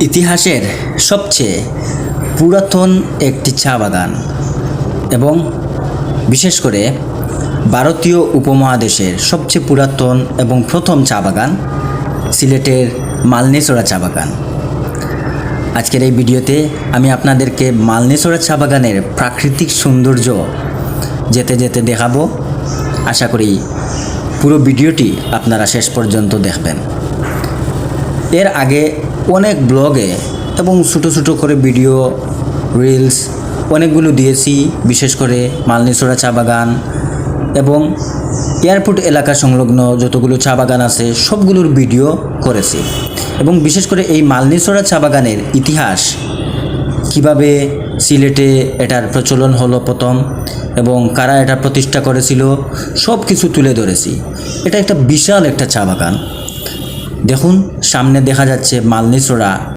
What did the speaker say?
ইতিহাসের সবচেয়ে পুরাতন একটি চা বাগান এবং বিশেষ করে ভারতীয় উপমহাদেশের সবচেয়ে পুরাতন এবং প্রথম চা বাগান সিলেটের মালনীছড়া চা বাগান। আজকের এই ভিডিওতে আমি আপনাদেরকে মালনীছড়া চা বাগানের প্রাকৃতিক সৌন্দর্য যেতে যেতে দেখাবো। আশা করি পুরো ভিডিওটি আপনারা শেষ পর্যন্ত দেখবেন। এর আগে অনেক ব্লগে এবং ছোটো ছোটো করে ভিডিও রিলস অনেকগুলো দিয়েছি, বিশেষ করে মালনীছড়া চা বাগান এবং এয়ারপোর্ট এলাকা সংলগ্ন যতগুলো চা বাগান আছে সবগুলোর ভিডিও করেছি। এবং বিশেষ করে এই মালনীছড়া চা বাগানের ইতিহাস, কিভাবে সিলেটে এটার প্রচলন হলো প্রথম এবং কারা এটা প্রতিষ্ঠা করেছিল, সব কিছু তুলে ধরেছি। এটা একটা বিশাল একটা চা বাগান। দেখুন, সামনে দেখা যাচ্ছে মালনীছড়া